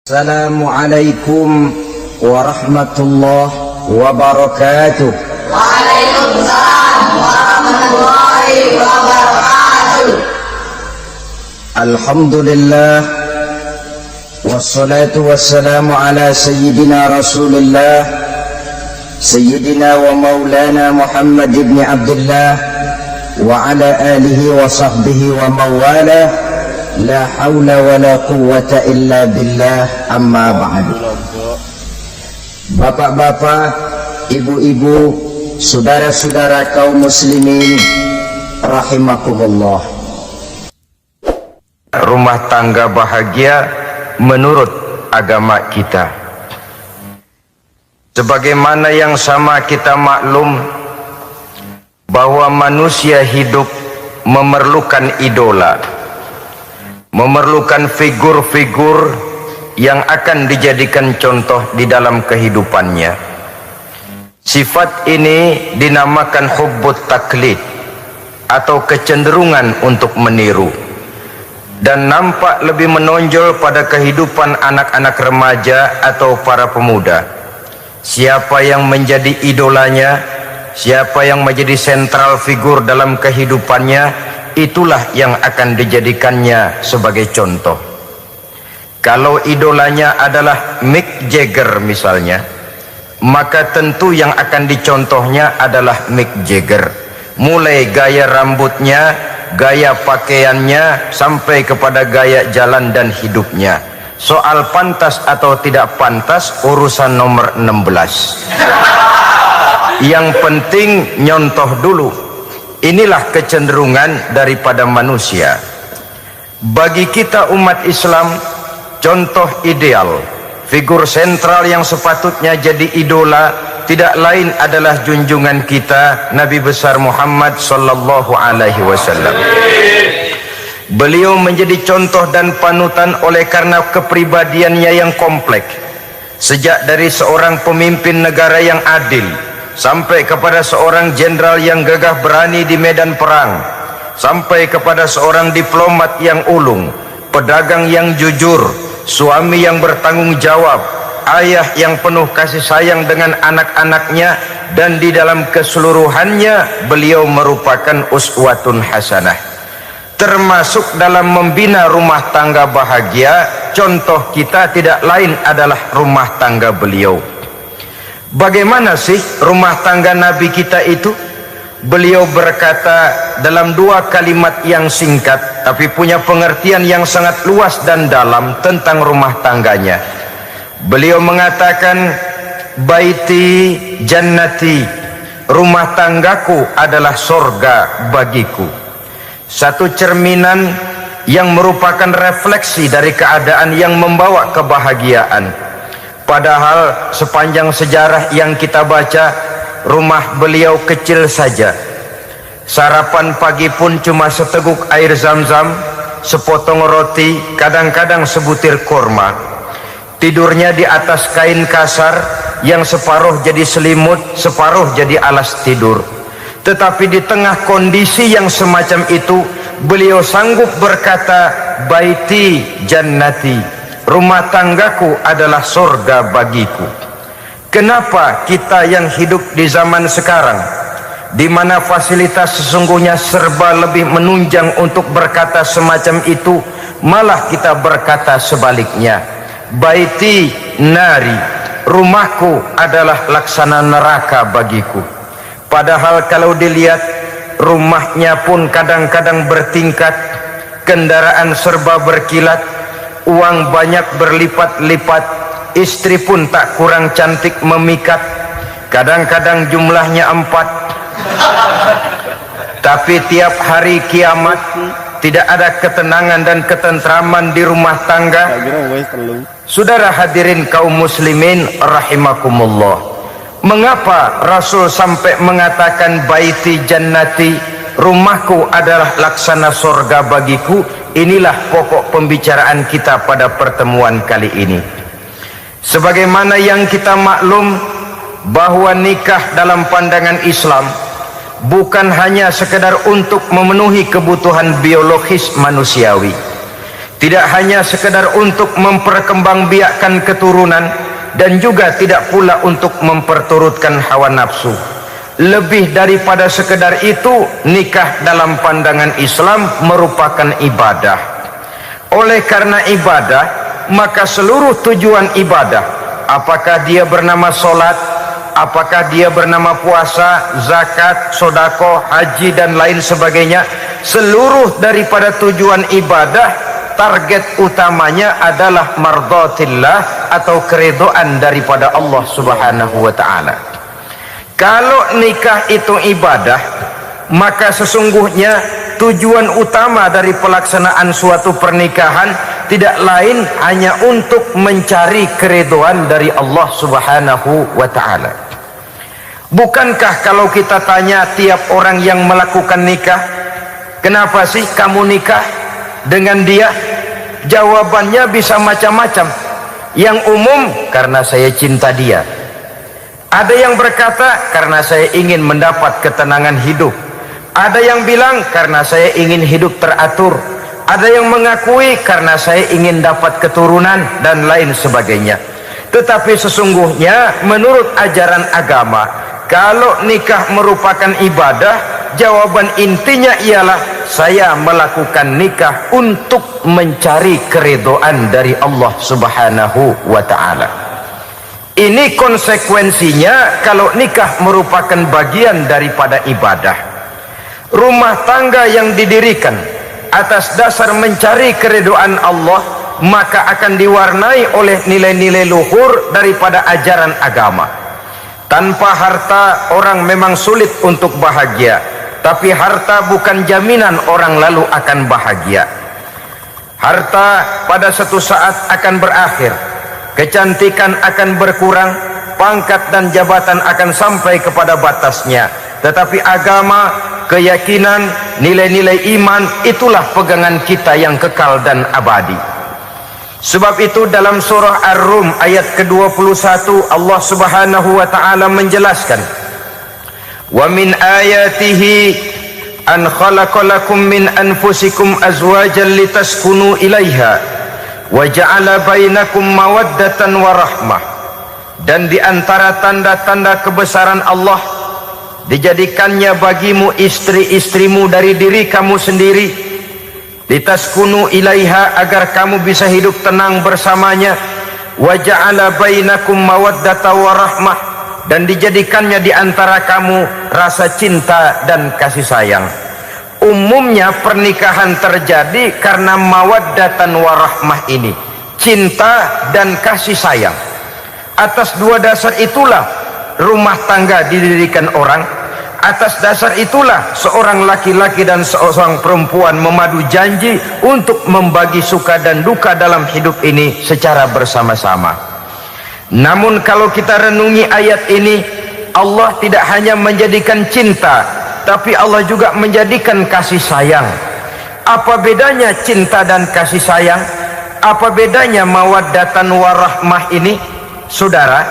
Assalamualaikum warahmatullahi wabarakatuh. Waalaikumsalam warahmatullahi wabarakatuh. Alhamdulillah wassalatu wassalamu ala sayyidina Rasulillah sayyidina wa maulana Muhammad ibn Abdullah wa ala alihi wa sahbihi wa mawalah. La haula wa la quwwata illa billah, amma ba'du. Bapak-bapak, ibu-ibu, saudara-saudara kaum muslimin rahimakumullah. Rumah tangga bahagia menurut agama kita. Sebagaimana yang sama kita maklum bahwa manusia hidup memerlukan idola, memerlukan figur-figur yang akan dijadikan contoh di dalam kehidupannya. Sifat ini dinamakan hubbut taklid atau kecenderungan untuk meniru, dan nampak lebih menonjol pada kehidupan anak-anak remaja atau para pemuda. Siapa yang menjadi idolanya, siapa yang menjadi sentral figur dalam kehidupannya, itulah yang akan dijadikannya sebagai contoh. Kalau idolanya adalah Mick Jagger misalnya, maka tentu yang akan dicontohnya adalah Mick Jagger. Mulai gaya rambutnya, gaya pakaiannya, sampai kepada gaya jalan dan hidupnya. Soal pantas atau tidak pantas urusan nomor 16. Yang penting nyontoh dulu. Inilah kecenderungan daripada manusia. Bagi kita umat Islam, contoh ideal, figur sentral yang sepatutnya jadi idola tidak lain adalah junjungan kita Nabi besar Muhammad sallallahu alaihi wasallam. Beliau menjadi contoh dan panutan oleh karena kepribadiannya yang kompleks. Sejak dari seorang pemimpin negara yang adil sampai kepada seorang jenderal yang gagah berani di medan perang, sampai kepada seorang diplomat yang ulung, pedagang yang jujur, suami yang bertanggung jawab, ayah yang penuh kasih sayang dengan anak-anaknya, dan di dalam keseluruhannya beliau merupakan uswatun hasanah. Termasuk dalam membina rumah tangga bahagia, contoh kita tidak lain adalah rumah tangga beliau. Bagaimana sih rumah tangga Nabi kita itu? Beliau berkata dalam dua kalimat yang singkat tapi punya pengertian yang sangat luas dan dalam tentang rumah tangganya. Beliau mengatakan, baiti jannati, rumah tanggaku adalah sorga bagiku. Satu cerminan yang merupakan refleksi dari keadaan yang membawa kebahagiaan. Padahal sepanjang sejarah yang kita baca, rumah beliau kecil saja. Sarapan pagi pun cuma seteguk air zam-zam, sepotong roti, kadang-kadang sebutir kurma. Tidurnya di atas kain kasar yang separuh jadi selimut, separuh jadi alas tidur. Tetapi di tengah kondisi yang semacam itu, beliau sanggup berkata, baiti jannati, rumah tanggaku adalah surga bagiku. Kenapa kita yang hidup di zaman sekarang, di mana fasilitas sesungguhnya serba lebih menunjang untuk berkata semacam itu, malah kita berkata sebaliknya, baiti nari, rumahku adalah laksana neraka bagiku. Padahal kalau dilihat, rumahnya pun kadang-kadang bertingkat, kendaraan serba berkilat, uang banyak berlipat-lipat, istri pun tak kurang cantik memikat, kadang-kadang jumlahnya 4. Tapi tiap hari kiamat tidak ada ketenangan dan ketentraman di rumah tangga. Saudara hadirin kaum muslimin rahimakumullah, mengapa Rasul sampai mengatakan baiti jannati, rumahku adalah laksana surga bagiku? Inilah pokok pembicaraan kita pada pertemuan kali ini. Sebagaimana yang kita maklum bahwa nikah dalam pandangan Islam bukan hanya sekedar untuk memenuhi kebutuhan biologis manusiawi, tidak hanya sekedar untuk memperkembangbiakkan keturunan, dan juga tidak pula untuk memperturutkan hawa nafsu. Lebih daripada sekedar itu, nikah dalam pandangan Islam merupakan ibadah. Oleh karena ibadah, maka seluruh tujuan ibadah, apakah dia bernama solat, apakah dia bernama puasa, zakat, sodako, haji dan lain sebagainya, seluruh daripada tujuan ibadah, target utamanya adalah mardhatillah atau keridhaan daripada Allah Subhanahu wa ta'ala. Kalau nikah itu ibadah, maka sesungguhnya tujuan utama dari pelaksanaan suatu pernikahan tidak lain hanya untuk mencari keridhaan dari Allah Subhanahu wa ta'ala. Bukankah kalau kita tanya tiap orang yang melakukan nikah, kenapa sih kamu nikah dengan dia? Jawabannya bisa macam-macam. Yang umum, karena saya cinta dia. Ada yang berkata, karena saya ingin mendapat ketenangan hidup. Ada yang bilang, karena saya ingin hidup teratur. Ada yang mengakui, karena saya ingin dapat keturunan dan lain sebagainya. Tetapi sesungguhnya menurut ajaran agama, kalau nikah merupakan ibadah, jawaban intinya ialah saya melakukan nikah untuk mencari keridhaan dari Allah Subhanahu wa ta'ala. Ini konsekuensinya kalau nikah merupakan bagian daripada ibadah. Rumah tangga yang didirikan atas dasar mencari keridhaan Allah, maka akan diwarnai oleh nilai-nilai luhur daripada ajaran agama. Tanpa harta orang memang sulit untuk bahagia, tapi harta bukan jaminan orang lalu akan bahagia. Harta pada suatu saat akan berakhir, kecantikan akan berkurang, pangkat dan jabatan akan sampai kepada batasnya. Tetapi agama, keyakinan, nilai-nilai iman, itulah pegangan kita yang kekal dan abadi. Sebab itu dalam surah Ar-Rum ayat ke-21 Allah Subhanahu wa ta'ala menjelaskan, wa min ayatihi an khalaqalakum min anfusikum azwajan litaskunu ilaiha wa ja'ala bainakum mawaddatan wa rahmah. Dan di antara tanda-tanda kebesaran Allah, dijadikannya bagimu istri-istrimu dari diri kamu sendiri, litaskunu ilaiha, agar kamu bisa hidup tenang bersamanya, wa ja'ala bainakum mawaddatan wa rahmah, dan dijadikannya di antara kamu rasa cinta dan kasih sayang. Umumnya pernikahan terjadi karena mawaddatan warahmah ini, cinta dan kasih sayang. Atas dua dasar itulah rumah tangga didirikan orang. Atas dasar itulah seorang laki-laki dan seorang perempuan memadu janji untuk membagi suka dan duka dalam hidup ini secara bersama-sama. Namun kalau kita renungi ayat ini, Allah tidak hanya menjadikan cinta, tapi Allah juga menjadikan kasih sayang. Apa bedanya cinta dan kasih sayang? Apa bedanya mawaddatan warahmah ini? Saudara,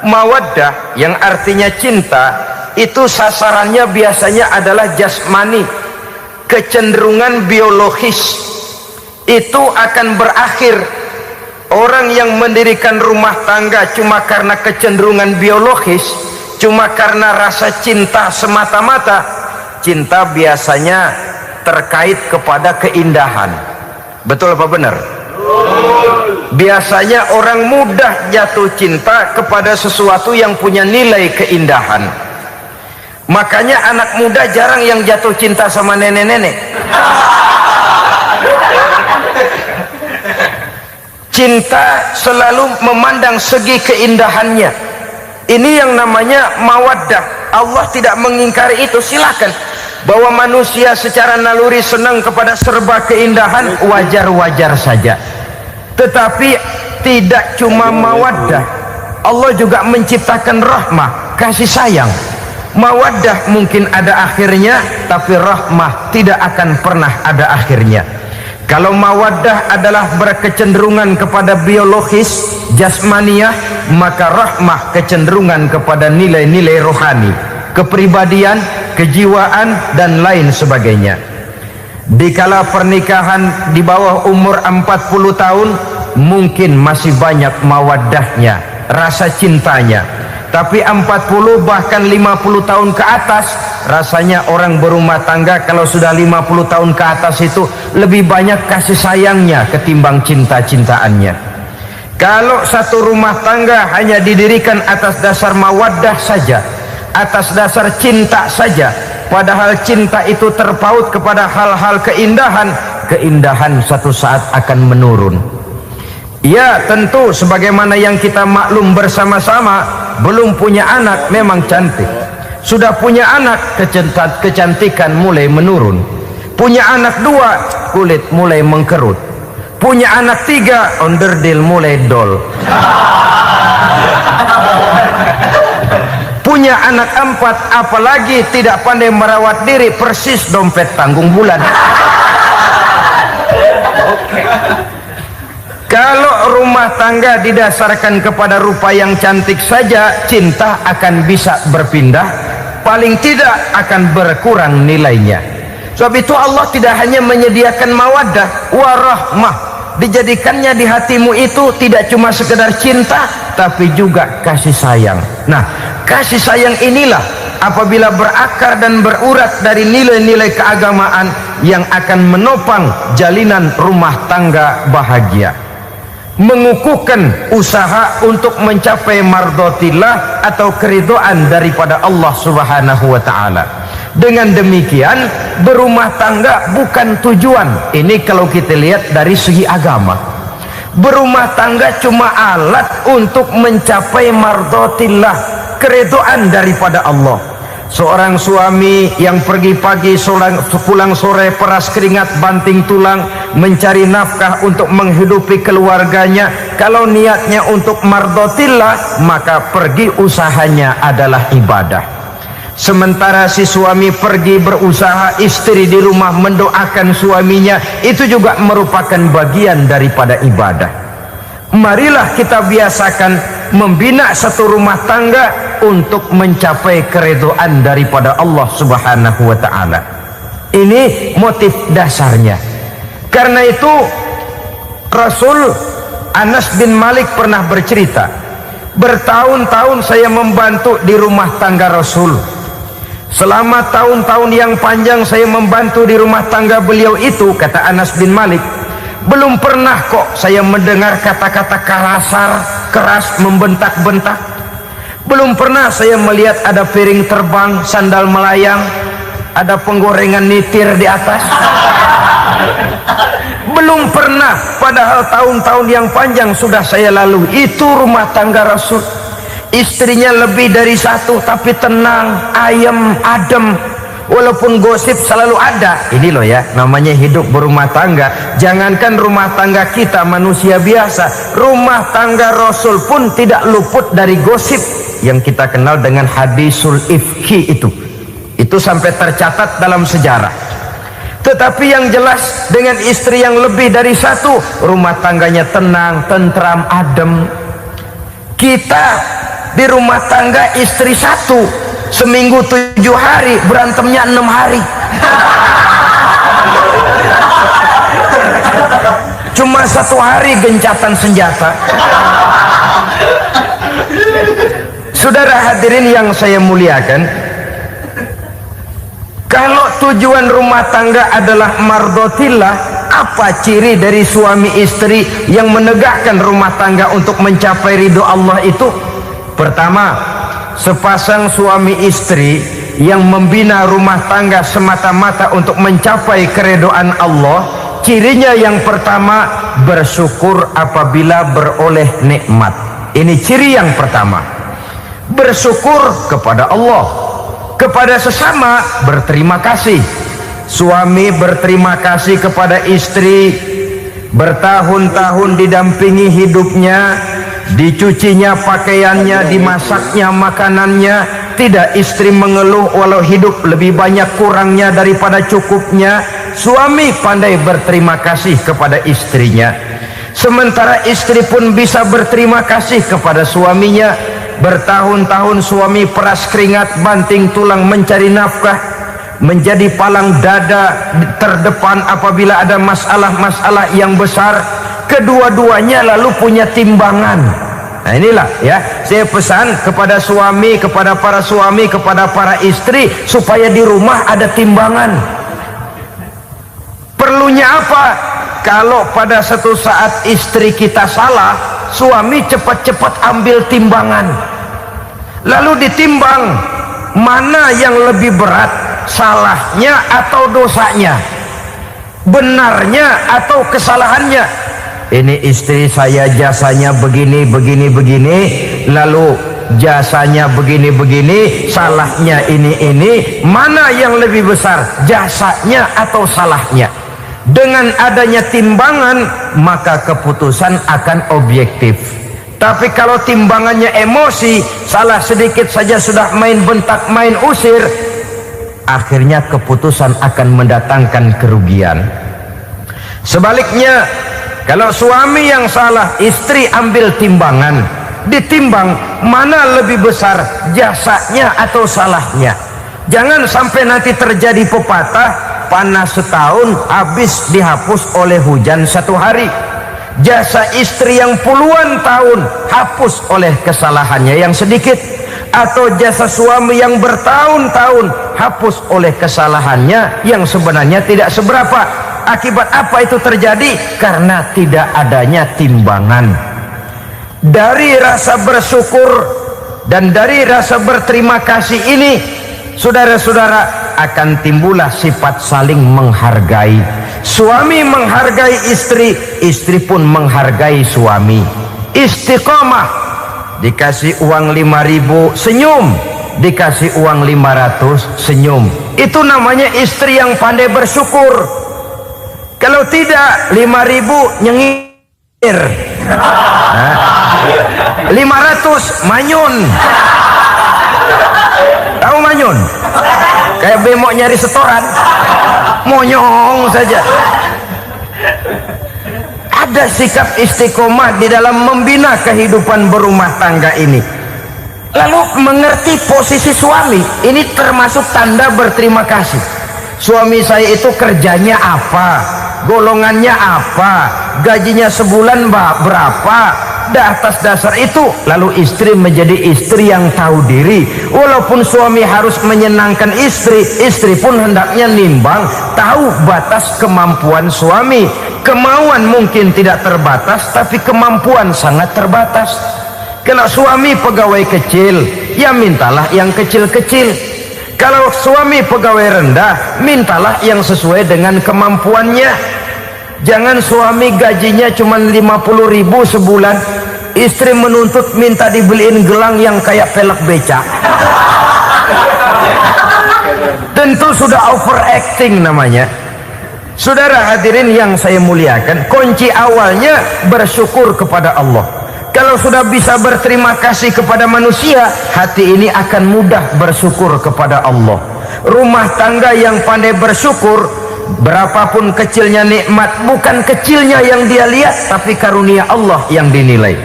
mawaddah yang artinya cinta, itu sasarannya biasanya adalah jasmani, kecenderungan biologis. Itu akan berakhir. Orang yang mendirikan rumah tangga cuma karena kecenderungan biologis, cuma karena rasa cinta semata-mata, cinta biasanya terkait kepada keindahan. Betul apa benar? Biasanya orang mudah jatuh cinta kepada sesuatu yang punya nilai keindahan. Makanya anak muda jarang yang jatuh cinta sama nenek-nenek. Cinta selalu memandang segi keindahannya. Ini yang namanya mawaddah. Allah tidak mengingkari itu, silakan. Bahwa manusia secara naluri senang kepada serba keindahan, wajar-wajar saja. Tetapi tidak cuma mawaddah, Allah juga menciptakan rahmah, kasih sayang. Mawaddah mungkin ada akhirnya, tapi rahmah tidak akan pernah ada akhirnya. Kalau mawaddah adalah berkecenderungan kepada biologis, jasmaniah, maka rahmah kecenderungan kepada nilai-nilai rohani, kepribadian, kejiwaan dan lain sebagainya. Dikala pernikahan di bawah umur 40 tahun mungkin masih banyak mawaddahnya, rasa cintanya. Tapi 40 bahkan 50 tahun ke atas, rasanya orang berumah tangga kalau sudah 50 tahun ke atas itu lebih banyak kasih sayangnya ketimbang cinta-cintaannya. Kalau satu rumah tangga hanya didirikan atas dasar mawaddah saja, atas dasar cinta saja, padahal cinta itu terpaut kepada hal-hal keindahan, keindahan satu saat akan menurun. Ya tentu sebagaimana yang kita maklum bersama-sama, belum punya anak memang cantik, sudah punya anak kecantikan mulai menurun, punya anak 2 kulit mulai mengkerut, punya anak 3 onderdil mulai dol, punya anak 4 apalagi tidak pandai merawat diri, persis dompet tanggung bulan. Kalau rumah tangga didasarkan kepada rupa yang cantik saja, cinta akan bisa berpindah, paling tidak akan berkurang nilainya. Sebab itu Allah tidak hanya menyediakan mawaddah warahmah, dijadikannya di hatimu itu tidak cuma sekedar cinta, tapi juga kasih sayang. Nah, kasih sayang inilah apabila berakar dan berurat dari nilai-nilai keagamaan yang akan menopang jalinan rumah tangga bahagia, mengukuhkan usaha untuk mencapai mardhatillah atau keridhaan daripada Allah Subhanahu wa taala. Dengan demikian berumah tangga bukan tujuan. Ini kalau kita lihat dari segi agama, berumah tangga cuma alat untuk mencapai mardhatillah, keridhaan daripada Allah. Seorang suami yang pergi pagi pulang sore peras keringat banting tulang mencari nafkah untuk menghidupi keluarganya, kalau niatnya untuk mardhatillah maka pergi usahanya adalah ibadah. Sementara si suami pergi berusaha, istri di rumah mendoakan suaminya, itu juga merupakan bagian daripada ibadah. Marilah kita biasakan membina satu rumah tangga untuk mencapai keridhaan daripada Allah Subhanahu wa taala. Ini motif dasarnya. Karena itu Rasul Anas bin Malik pernah bercerita, bertahun-tahun saya membantu di rumah tangga Rasul. Selama tahun-tahun yang panjang saya membantu di rumah tangga beliau itu, kata Anas bin Malik, belum pernah kok saya mendengar kata-kata kasar, keras, membentak-bentak. Belum pernah saya melihat ada piring terbang, sandal melayang, ada penggorengan nitir di atas. Belum pernah, padahal tahun-tahun yang panjang sudah saya lalui. Itu rumah tangga Rasul. Istrinya lebih dari 1 tapi tenang, ayem, adem. Walaupun gosip selalu ada. Ini loh ya, namanya hidup berumah tangga. Jangankan rumah tangga kita manusia biasa, rumah tangga Rasul pun tidak luput dari gosip yang kita kenal dengan hadisul ifki itu. Itu sampai tercatat dalam sejarah. Tetapi yang jelas dengan istri yang lebih dari 1, rumah tangganya tenang, tentram, adem. Kita di rumah tangga istri 1, seminggu 7 hari, berantemnya 6 hari. Cuma 1 hari gencatan senjata. Saudara hadirin yang saya muliakan, kalau tujuan rumah tangga adalah mardhatillah, apa ciri dari suami istri yang menegakkan rumah tangga untuk mencapai ridho Allah itu? Pertama, sepasang suami istri yang membina rumah tangga semata-mata untuk mencapai keridhaan Allah, cirinya yang pertama, bersyukur apabila beroleh nikmat. Ini ciri yang pertama. Bersyukur kepada Allah, kepada sesama berterima kasih. Suami berterima kasih kepada istri, bertahun-tahun didampingi hidupnya, dicucinya pakaiannya, dimasaknya makanannya, tidak istri mengeluh walau hidup lebih banyak kurangnya daripada cukupnya. Suami pandai berterima kasih kepada istrinya, sementara istri pun bisa berterima kasih kepada suaminya. Bertahun-tahun suami peras keringat banting tulang mencari nafkah, menjadi palang dada terdepan apabila ada masalah-masalah yang besar. Kedua-duanya lalu punya timbangan. Nah inilah ya, saya pesan kepada suami, kepada para suami, kepada para istri, supaya di rumah ada timbangan. Perlunya apa? Kalau pada satu saat istri kita salah, suami cepat-cepat ambil timbangan, lalu ditimbang mana yang lebih berat, salahnya atau dosanya, benarnya atau kesalahannya. Ini istri saya jasanya begini, lalu jasanya begini, salahnya ini, mana yang lebih besar, jasanya atau salahnya? Dengan adanya timbangan, maka keputusan akan objektif. Tapi kalau timbangannya emosi, salah sedikit saja sudah main bentak, main usir, akhirnya keputusan akan mendatangkan kerugian. Sebaliknya, kalau suami yang salah, istri ambil timbangan, ditimbang mana lebih besar, jasanya atau salahnya. Jangan sampai nanti terjadi pepatah, panas setahun habis dihapus oleh hujan satu hari. Jasa istri yang puluhan tahun hapus oleh kesalahannya yang sedikit, atau jasa suami yang bertahun-tahun hapus oleh kesalahannya yang sebenarnya tidak seberapa. Akibat apa itu terjadi? Karena tidak adanya timbangan. Dari rasa bersyukur dan dari rasa berterima kasih ini, saudara-saudara, akan timbullah sifat saling menghargai. Suami menghargai istri, istri pun menghargai suami. Istiqomah, dikasih uang 5.000 senyum, dikasih uang 500 senyum. Itu namanya istri yang pandai bersyukur. Kalau tidak, 5.000 nyengir, 500 manyun. Tahu manyun? Kayak bemok nyari setoran, monyong saja. Ada sikap istiqomah di dalam membina kehidupan berumah tangga ini. Lalu mengerti posisi suami, ini termasuk tanda berterima kasih. Suami saya itu kerjanya apa, golongannya apa, gajinya sebulan berapa. Atas dasar itu, lalu istri menjadi istri yang tahu diri. Walaupun suami harus menyenangkan istri, istri pun hendaknya nimbang, tahu batas kemampuan suami. Kemauan mungkin tidak terbatas, tapi kemampuan sangat terbatas. Kalau suami pegawai kecil, ya mintalah yang kecil-kecil. Kalau suami pegawai rendah, mintalah yang sesuai dengan kemampuannya. Jangan suami gajinya cuma 50.000 sebulan, istri menuntut minta dibeliin gelang yang kayak pelek becak. Tentu sudah overacting namanya. Saudara hadirin yang saya muliakan, kunci awalnya bersyukur kepada Allah. Kalau sudah bisa berterima kasih kepada manusia, hati ini akan mudah bersyukur kepada Allah. Rumah tangga yang pandai bersyukur, berapapun kecilnya nikmat, bukan kecilnya yang dia lihat, tapi karunia Allah yang dinilai.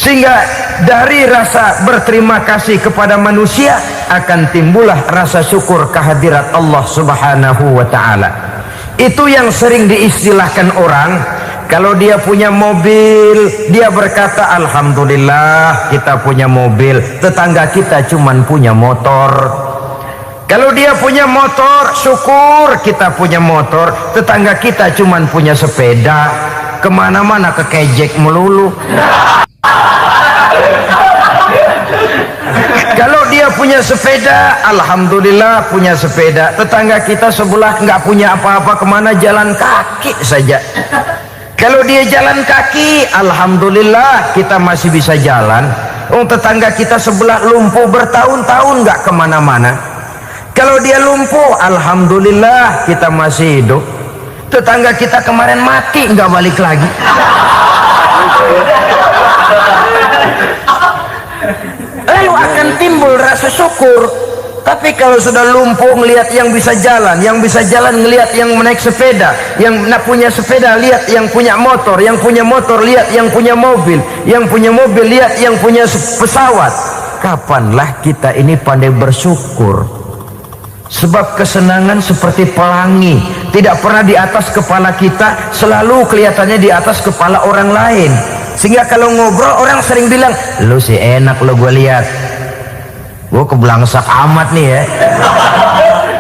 Sehingga dari rasa berterima kasih kepada manusia akan timbullah rasa syukur kehadirat Allah Subhanahu wa ta'ala. Itu yang sering diistilahkan orang, kalau dia punya mobil, dia berkata alhamdulillah kita punya mobil, tetangga kita cuman punya motor. Kalau dia punya motor, syukur kita punya motor, tetangga kita cuman punya sepeda, kemana-mana kekejek melulu. Kalau dia punya sepeda, alhamdulillah punya sepeda, tetangga kita sebelah nggak punya apa-apa, kemana jalan kaki saja. Kalau dia jalan kaki, alhamdulillah kita masih bisa jalan. Tetangga kita sebelah lumpuh bertahun-tahun nggak kemana-mana. Kalau dia lumpuh, alhamdulillah kita masih hidup. Tetangga kita kemarin mati nggak balik lagi. Lalu akan timbul rasa syukur. Tapi kalau sudah lumpuh ngelihat yang bisa jalan ngelihat yang naik sepeda, yang punya sepeda lihat yang punya motor lihat yang punya mobil lihat yang punya pesawat. Kapanlah kita ini pandai bersyukur? Sebab kesenangan seperti pelangi, tidak pernah di atas kepala kita, selalu kelihatannya di atas kepala orang lain. Sehingga kalau ngobrol orang sering bilang, lu sih enak lo gue lihat, gue keblangsak amat nih ya.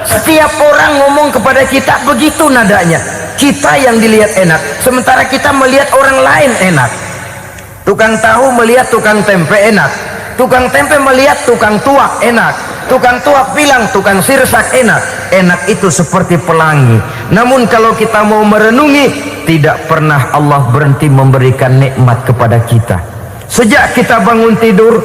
Setiap orang ngomong kepada kita begitu nadanya. Kita yang dilihat enak, sementara kita melihat orang lain enak. Tukang tahu melihat tukang tempe enak, tukang tempe melihat tukang tuak enak, tukang tuak bilang tukang sirsak enak. Enak itu seperti pelangi. Namun kalau kita mau merenungi, tidak pernah Allah berhenti memberikan nikmat kepada kita. Sejak kita bangun tidur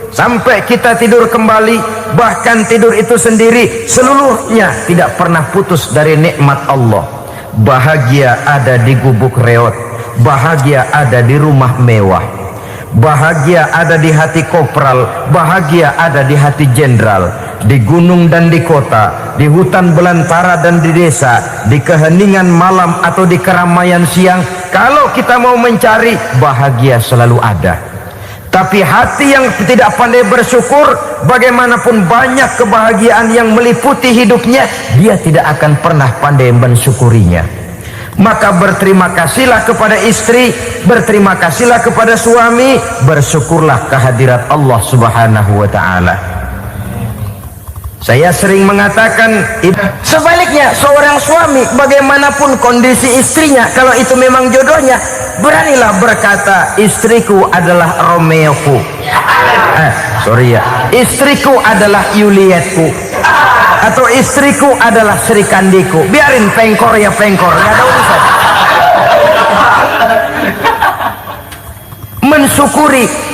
sampai kita tidur kembali, bahkan tidur itu sendiri, seluruhnya tidak pernah putus dari nikmat Allah. Bahagia ada di gubuk reot, bahagia ada di rumah mewah, bahagia ada di hati kopral, bahagia ada di hati jenderal, di gunung dan di kota, di hutan belantara dan di desa, di keheningan malam atau di keramaian siang. Kalau kita mau mencari, bahagia selalu ada. Tapi hati yang tidak pandai bersyukur, bagaimanapun banyak kebahagiaan yang meliputi hidupnya, dia tidak akan pernah pandai mensyukurinya. Maka berterima kasihlah kepada istri, berterima kasihlah kepada suami, bersyukurlah kehadirat Allah Subhanahu wa ta'ala. Saya sering mengatakan, sebaliknya seorang suami bagaimanapun kondisi istrinya, kalau itu memang jodohnya, beranilah berkata, istriku adalah Romeoku, istriku adalah Julietku, atau istriku adalah Sri Kandiku. Biarin pengkor ya pengkor, nggak ada urusan. Mensyukuri.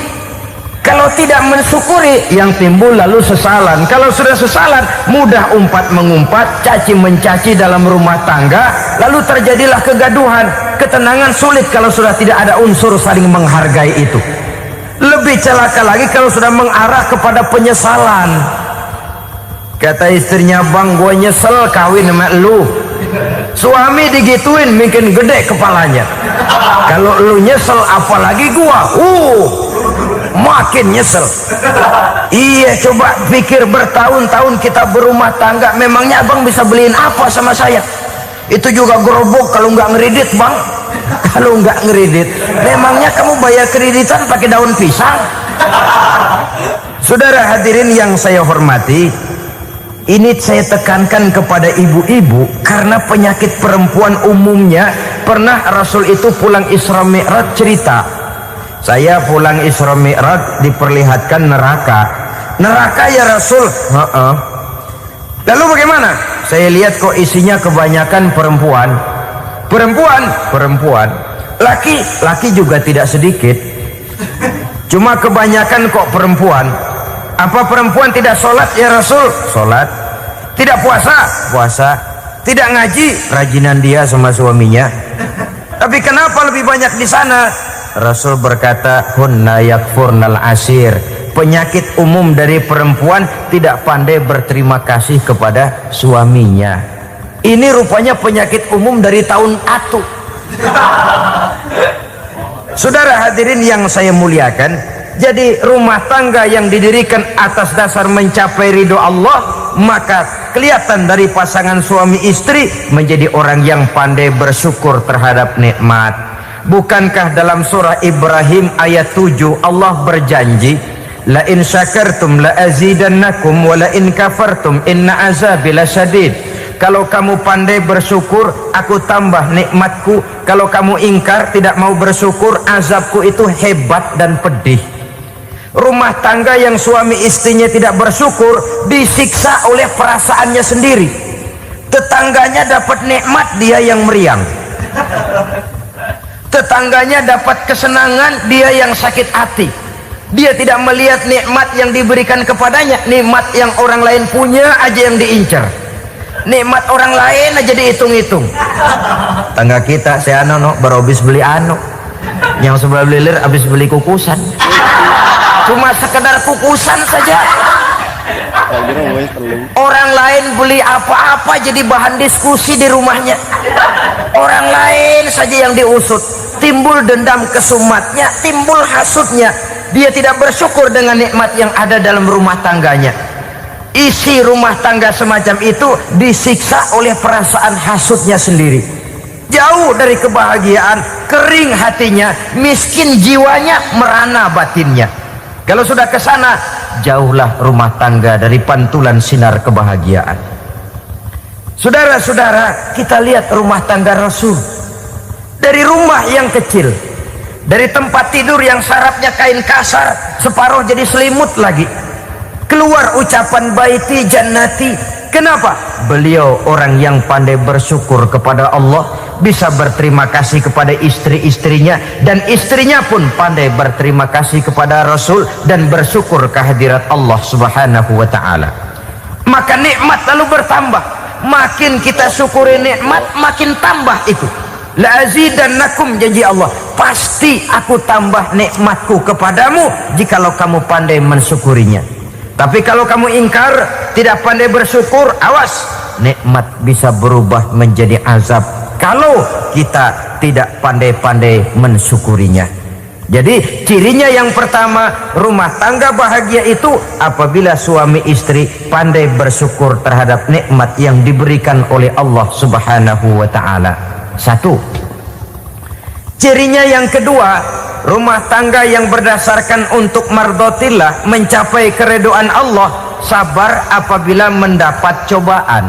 Kalau tidak mensyukuri, yang timbul lalu sesalan. Kalau sudah sesalan, mudah umpat mengumpat, caci mencaci dalam rumah tangga, lalu terjadilah kegaduhan. Ketenangan sulit kalau sudah tidak ada unsur saling menghargai itu. Lebih celaka lagi kalau sudah mengarah kepada penyesalan. Kata istrinya, bang gue nyesel kawin sama lu. Suami digituin bikin gede kepalanya. Kalau lu nyesel apalagi gua, makin nyesel. Iya, coba pikir bertahun-tahun kita berumah tangga, memangnya abang bisa beliin apa sama saya? Itu juga gerobok kalau nggak ngeridit bang. Kalau nggak ngeridit, memangnya kamu bayar kreditan pakai daun pisang? Saudara hadirin yang saya hormati, ini saya tekankan kepada ibu-ibu karena penyakit perempuan umumnya. Pernah Rasul itu pulang Isra Mi'raj cerita, saya pulang Isra Mi'raj diperlihatkan neraka. Neraka ya Rasul? Lalu bagaimana? Saya lihat kok isinya kebanyakan perempuan. Perempuan. Laki juga tidak sedikit. Cuma kebanyakan kok perempuan. Apa perempuan tidak sholat ya Rasul? Sholat. Tidak puasa? Puasa. Tidak ngaji? Rajinan dia sama suaminya. Tapi kenapa lebih banyak di sana? Rasul berkata, hunna yakfurnal asir. Penyakit umum dari perempuan tidak pandai berterima kasih kepada suaminya. Ini rupanya penyakit umum dari tahun atu. Saudara hadirin yang saya muliakan, jadi rumah tangga yang didirikan atas dasar mencapai ridho Allah, maka kelihatan dari pasangan suami istri menjadi orang yang pandai bersyukur terhadap nikmat. Bukankah dalam surah Ibrahim ayat 7 Allah berjanji, la in syakartum la azidannakum wa la in kafartum inna azabi lasyadid. Kalau kamu pandai bersyukur, aku tambah nikmatku. Kalau kamu ingkar, tidak mau bersyukur, azabku itu hebat dan pedih. Rumah tangga yang suami istrinya tidak bersyukur disiksa oleh perasaannya sendiri. Tetangganya dapat nikmat, dia yang meriang. Tetangganya dapat kesenangan, dia yang sakit hati. Dia tidak melihat nikmat yang diberikan kepadanya, nikmat yang orang lain punya aja yang diincar. Nikmat orang lain aja dihitung-hitung. Tangga kita saya baru habis beli yang sebelah belilir habis beli kukusan. Cuma sekedar kukusan saja. Orang lain beli apa-apa jadi bahan diskusi di rumahnya. Orang lain saja yang diusut. Timbul dendam kesumatnya, timbul hasutnya. Dia tidak bersyukur dengan nikmat yang ada dalam rumah tangganya. isi rumah tangga semacam itu disiksa oleh perasaan hasutnya sendiri. Jauh dari kebahagiaan, kering hatinya, miskin jiwanya, merana batinnya. Kalau sudah ke sana, jauhlah rumah tangga dari pantulan sinar kebahagiaan. Saudara-saudara, kita lihat rumah tangga Rasul. Dari rumah yang kecil, dari tempat tidur yang sarapnya kain kasar, separuh jadi selimut lagi, keluar ucapan baiti jannati. Kenapa? Beliau orang yang pandai bersyukur kepada Allah, bisa berterima kasih kepada istri-istrinya, dan istrinya pun pandai berterima kasih kepada Rasul dan bersyukur kehadirat Allah Subhanahu wa ta'ala. Maka nikmat lalu bertambah. Makin kita syukuri nikmat, makin tambah itu. La azidannakum, janji Allah, pasti aku tambah nikmatku kepadamu jikalau kamu pandai mensyukurinya. Tapi kalau kamu ingkar, tidak pandai bersyukur, awas, nikmat bisa berubah menjadi azab kalau kita tidak pandai-pandai mensyukurinya. Jadi cirinya yang pertama, rumah tangga bahagia itu apabila suami istri pandai bersyukur terhadap nikmat yang diberikan oleh Allah Subhanahu wa ta'ala. Satu. Cirinya yang kedua, rumah tangga yang berdasarkan untuk mardotillah, mencapai keredoan Allah, sabar apabila mendapat cobaan.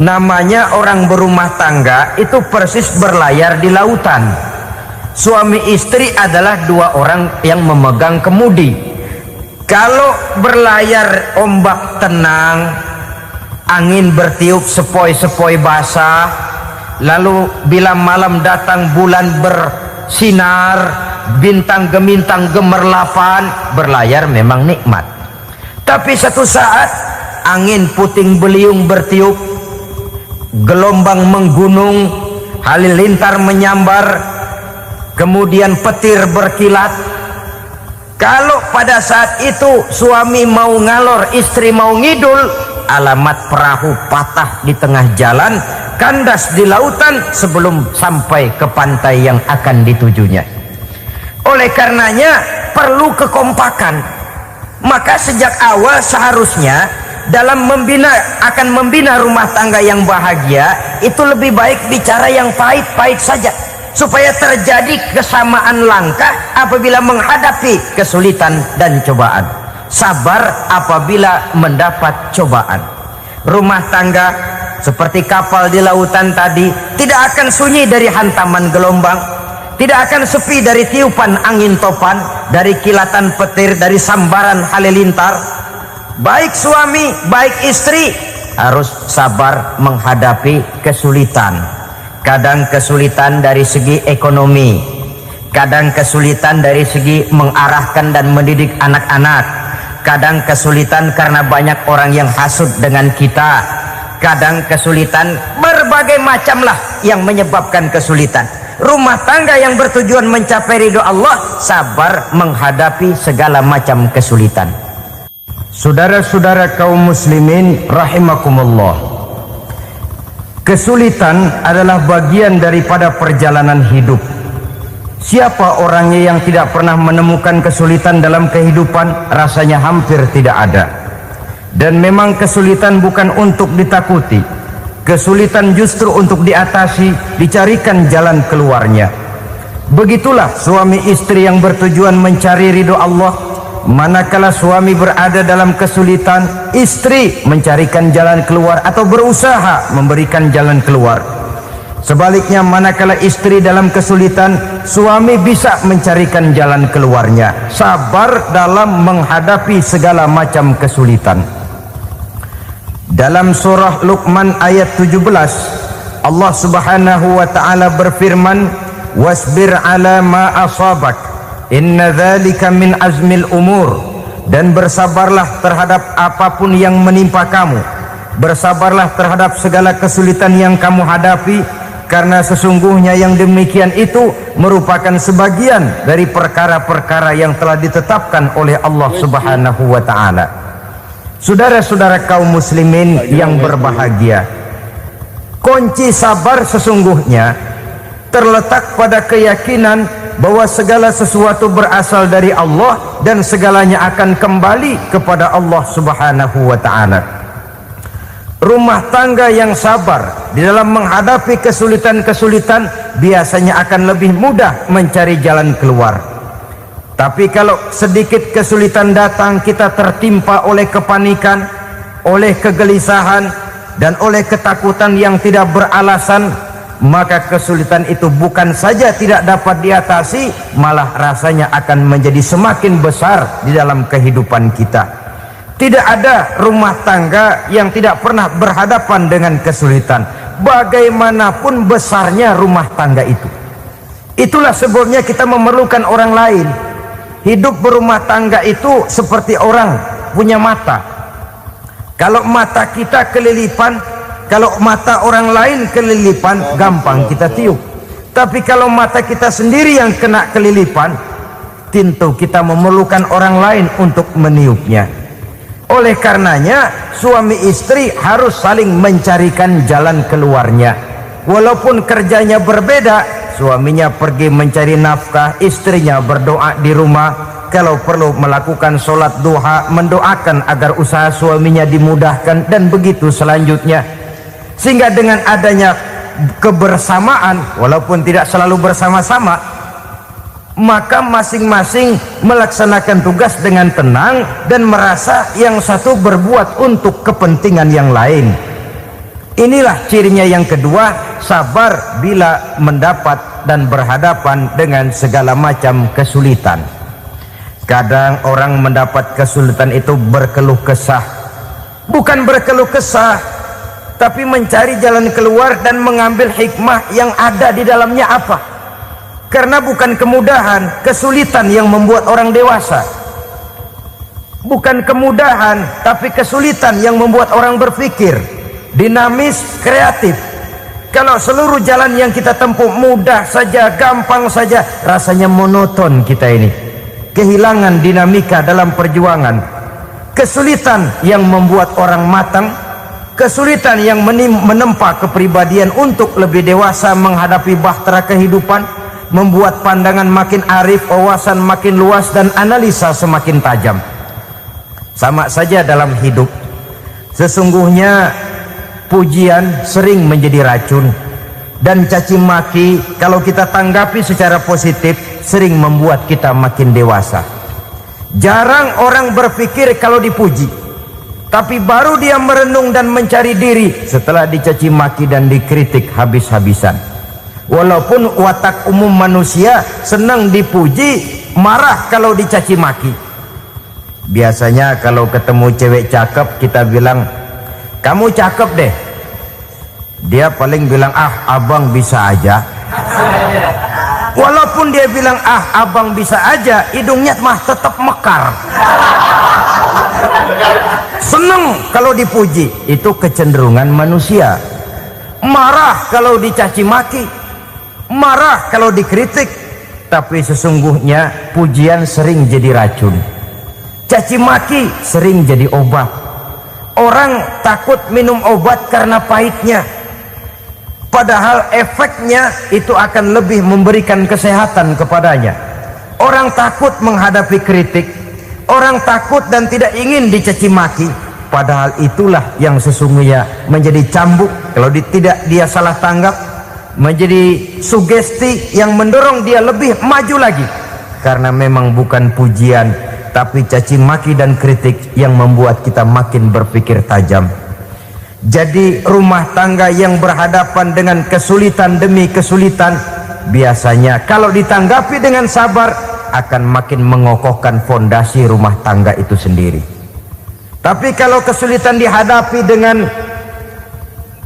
Namanya orang berumah tangga itu persis berlayar di lautan. Suami istri adalah dua orang yang memegang kemudi. Kalau berlayar ombak tenang, angin bertiup sepoi-sepoi basah, lalu bila malam datang bulan bersinar, bintang gemintang gemerlapan, berlayar memang nikmat. Tapi satu saat angin puting beliung bertiup, gelombang menggunung, halilintar menyambar, kemudian petir berkilat. Kalau pada saat itu suami mau ngalor, istri mau ngidul, alamat perahu patah di tengah jalan, kandas di lautan sebelum sampai ke pantai yang akan ditujunya. Oleh karenanya perlu kekompakan. Maka sejak awal seharusnya dalam akan membina rumah tangga yang bahagia itu lebih baik bicara yang pahit-pahit saja, supaya terjadi kesamaan langkah apabila menghadapi kesulitan dan cobaan. Sabar apabila mendapat cobaan. Rumah tangga seperti kapal di lautan tadi tidak akan sunyi dari hantaman gelombang, tidak akan sepi dari tiupan angin topan, dari kilatan petir, dari sambaran halilintar. Baik suami, baik istri harus sabar menghadapi kesulitan. Kadang kesulitan dari segi ekonomi, kadang kesulitan dari segi mengarahkan dan mendidik anak-anak, kadang kesulitan karena banyak orang yang hasut dengan kita, kadang kesulitan berbagai macam lah yang menyebabkan kesulitan. Rumah tangga yang bertujuan mencapai ridho Allah sabar menghadapi segala macam kesulitan. Saudara-saudara kaum muslimin rahimakumullah, kesulitan adalah bagian daripada perjalanan hidup. Siapa orangnya yang tidak pernah menemukan kesulitan dalam kehidupan? Rasanya hampir tidak ada. Dan memang kesulitan bukan untuk ditakuti, kesulitan justru untuk diatasi, dicarikan jalan keluarnya. Begitulah suami istri yang bertujuan mencari ridho Allah. Manakala suami berada dalam kesulitan, istri mencarikan jalan keluar atau berusaha memberikan jalan keluar. Sebaliknya, manakala istri dalam kesulitan, suami bisa mencarikan jalan keluarnya. Sabar dalam menghadapi segala macam kesulitan. Dalam surah Luqman ayat 17, Allah Subhanahu wa ta'ala berfirman, "Wasbir ala ma asabak, inna dzalika min azmil umur." Dan bersabarlah terhadap apapun yang menimpa kamu. Bersabarlah terhadap segala kesulitan yang kamu hadapi, karena sesungguhnya yang demikian itu merupakan sebagian dari perkara-perkara yang telah ditetapkan oleh Allah Subhanahu wa ta'ala. Saudara-saudara kaum muslimin yang berbahagia, kunci sabar sesungguhnya terletak pada keyakinan bahwa segala sesuatu berasal dari Allah dan segalanya akan kembali kepada Allah Subhanahu wa ta'ala. Rumah tangga yang sabar di dalam menghadapi kesulitan-kesulitan biasanya akan lebih mudah mencari jalan keluar. Tapi kalau sedikit kesulitan datang, kita tertimpa oleh kepanikan, oleh kegelisahan, dan oleh ketakutan yang tidak beralasan, maka kesulitan itu bukan saja tidak dapat diatasi, malah rasanya akan menjadi semakin besar di dalam kehidupan kita. Tidak ada rumah tangga yang tidak pernah berhadapan dengan kesulitan, bagaimanapun besarnya rumah tangga itu. Itulah sebabnya kita memerlukan orang lain. Hidup berumah tangga itu seperti orang punya mata. Kalau mata kita kelilipan, kalau mata orang lain kelilipan, gampang kita tiup. Tapi kalau mata kita sendiri yang kena kelilipan, tentu kita memerlukan orang lain untuk meniupnya. Oleh karenanya, suami istri harus saling mencarikan jalan keluarnya. Walaupun kerjanya berbeda, suaminya pergi mencari nafkah, istrinya berdoa di rumah. Kalau perlu melakukan sholat duha, mendoakan agar usaha suaminya dimudahkan, dan begitu selanjutnya. Sehingga dengan adanya kebersamaan, walaupun tidak selalu bersama-sama, maka masing-masing melaksanakan tugas dengan tenang dan merasa yang satu berbuat untuk kepentingan yang lain. Inilah cirinya yang kedua, sabar bila mendapat dan berhadapan dengan segala macam kesulitan. Kadang orang mendapat kesulitan itu berkeluh kesah. Bukan berkeluh kesah, tapi mencari jalan keluar dan mengambil hikmah yang ada di dalamnya apa. Karena bukan kemudahan, kesulitan yang membuat orang dewasa. Bukan kemudahan, tapi kesulitan yang membuat orang berpikir dinamis, kreatif. Kalau seluruh jalan yang kita tempuh mudah saja, gampang saja, rasanya monoton kita ini. Kehilangan dinamika dalam perjuangan. Kesulitan yang membuat orang matang, kesulitan yang menempa kepribadian untuk lebih dewasa menghadapi bahtera kehidupan, membuat pandangan makin arif, wawasan makin luas, dan analisa semakin tajam. Sama saja dalam hidup. Sesungguhnya pujian sering menjadi racun, dan caci maki kalau kita tanggapi secara positif sering membuat kita makin dewasa. Jarang orang berpikir kalau dipuji, tapi baru dia merenung dan mencari diri setelah dicaci maki dan dikritik habis-habisan. Walaupun watak umum manusia senang dipuji, marah kalau dicaci maki. Biasanya kalau ketemu cewek cakep, kita bilang, kamu cakep deh. Dia paling bilang, ah abang bisa aja. Walaupun dia bilang, ah abang bisa aja, hidungnya mah tetap mekar. Senang kalau dipuji, itu kecenderungan manusia. Marah kalau dicaci maki, marah kalau dikritik. Tapi sesungguhnya pujian sering jadi racun, caci maki sering jadi obat. Orang takut minum obat karena pahitnya, padahal efeknya itu akan lebih memberikan kesehatan kepadanya. Orang takut menghadapi kritik, orang takut dan tidak ingin dicaci maki, padahal itulah yang sesungguhnya menjadi cambuk kalau tidak dia salah tanggap, menjadi sugesti yang mendorong dia lebih maju lagi. Karena memang bukan pujian, tapi caci maki dan kritik yang membuat kita makin berpikir tajam. Jadi rumah tangga yang berhadapan dengan kesulitan demi kesulitan, biasanya kalau ditanggapi dengan sabar akan makin mengokohkan fondasi rumah tangga itu sendiri. Tapi kalau kesulitan dihadapi dengan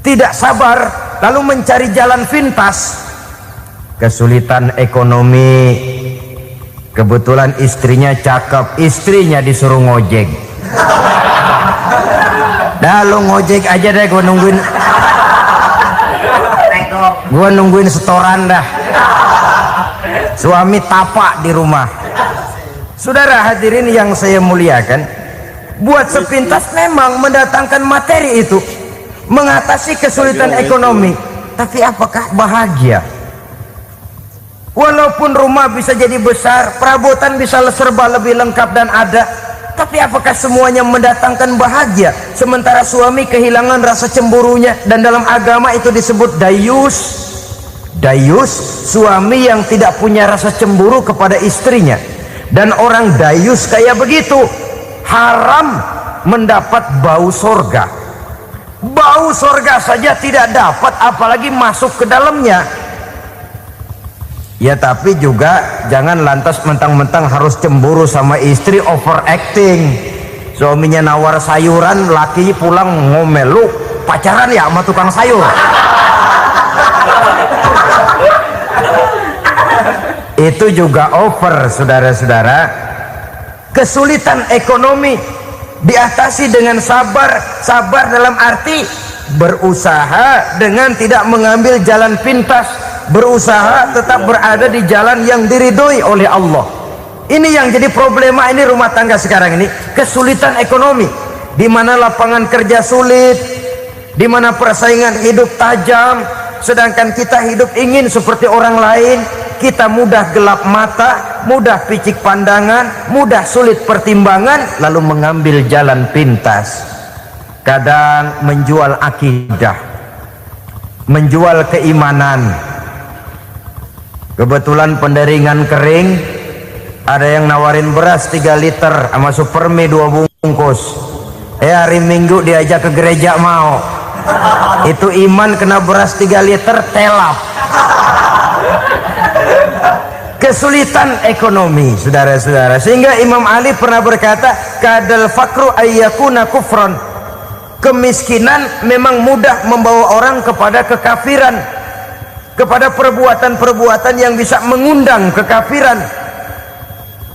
tidak sabar, lalu mencari jalan pintas, kesulitan ekonomi, kebetulan istrinya cakep, istrinya disuruh ngojek. Dah lu ngojek aja deh, gua nungguin setoran dah. Suami tapak di rumah. Saudara hadirin yang saya muliakan, buat sepintas memang mendatangkan materi itu, mengatasi kesulitan ekonomi, tapi apakah bahagia? Walaupun rumah bisa jadi besar, perabotan bisa serba lebih lengkap dan ada, tapi apakah semuanya mendatangkan bahagia? Sementara suami kehilangan rasa cemburunya, dan dalam agama itu disebut dayus. Dayus, suami yang tidak punya rasa cemburu kepada istrinya. Dan orang dayus kayak begitu haram mendapat bau sorga. Bau sorga saja tidak dapat, apalagi masuk ke dalamnya. Ya tapi juga jangan lantas mentang-mentang harus cemburu sama istri, overacting. Suaminya nawar sayuran, laki pulang ngomel, lu pacaran ya sama tukang sayur. Itu juga over, saudara-saudara. Kesulitan ekonomi diatasi dengan sabar. Sabar dalam arti berusaha dengan tidak mengambil jalan pintas, berusaha tetap berada di jalan yang diridhoi oleh Allah. Ini yang jadi problema ini rumah tangga sekarang ini, kesulitan ekonomi, di mana lapangan kerja sulit, di mana persaingan hidup tajam, sedangkan kita hidup ingin seperti orang lain. Kita mudah gelap mata, mudah picik pandangan, mudah sulit pertimbangan, lalu mengambil jalan pintas. Kadang menjual akidah, menjual keimanan. Kebetulan penderingan kering, ada yang nawarin beras 3 liter sama supermi 2 bungkus. Hari Minggu diajak ke gereja mau. Itu iman kena beras 3 liter telap. Kesulitan ekonomi, saudara-saudara, sehingga Imam Ali pernah berkata, kadal fakru ayyakuna kufron. Kemiskinan memang mudah membawa orang kepada kekafiran, kepada perbuatan-perbuatan yang bisa mengundang kekafiran.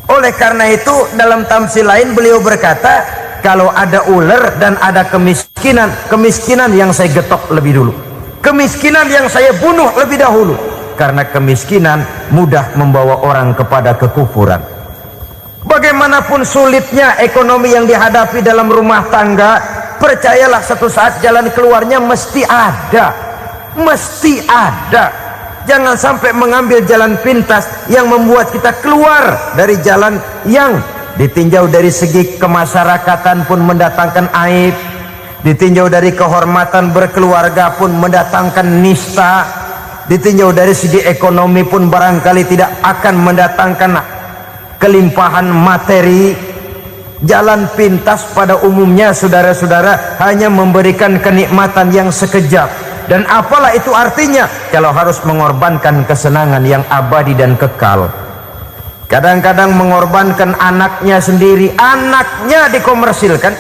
Oleh karena itu dalam tamsil lain beliau berkata, kalau ada ular dan ada kemiskinan, kemiskinan yang saya getok lebih dulu, kemiskinan yang saya bunuh lebih dahulu. Karena kemiskinan mudah membawa orang kepada kekufuran. Bagaimanapun sulitnya ekonomi yang dihadapi dalam rumah tangga, percayalah satu saat jalan keluarnya mesti ada. Mesti ada. Jangan sampai mengambil jalan pintas yang membuat kita keluar dari jalan yang ditinjau dari segi kemasyarakatan pun mendatangkan aib, ditinjau dari kehormatan berkeluarga pun mendatangkan nista, ditinjau dari segi ekonomi pun barangkali tidak akan mendatangkan kelimpahan materi. Jalan pintas pada umumnya, saudara-saudara, hanya memberikan kenikmatan yang sekejap. Dan apalah itu artinya kalau harus mengorbankan kesenangan yang abadi dan kekal. Kadang-kadang mengorbankan anaknya sendiri, anaknya dikomersilkan.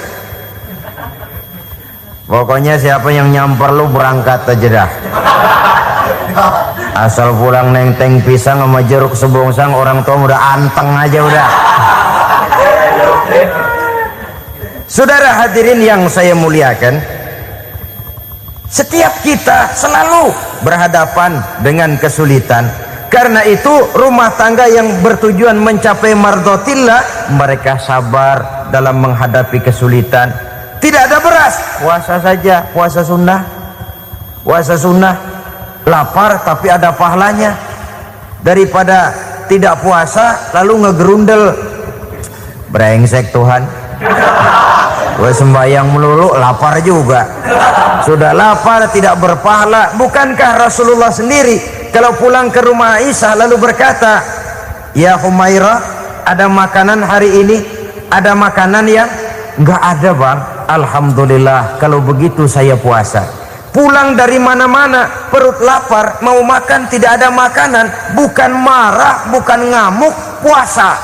Pokoknya siapa yang nyamper lu berangkat aja dah. Asal pulang nenteng pisang sama jeruk sebongsang, orang tua udah anteng aja udah. Saudara hadirin yang saya muliakan, setiap kita selalu berhadapan dengan kesulitan. Karena itu rumah tangga yang bertujuan mencapai mardhatillah, mereka sabar dalam menghadapi kesulitan. Tidak ada beras, puasa saja, puasa sunnah, puasa sunnah. Lapar tapi ada pahalanya, daripada tidak puasa lalu ngegerundel. Brengsek Tuhan, gue sembahyang melulu lapar juga. Sudah lapar tidak berpahala. Bukankah Rasulullah sendiri kalau pulang ke rumah Aisyah lalu berkata, ya Humairah, ada makanan hari ini? Ada makanan yang enggak ada bang. Alhamdulillah, kalau begitu saya puasa. Pulang dari mana-mana perut lapar, mau makan tidak ada makanan, bukan marah, bukan ngamuk, puasa.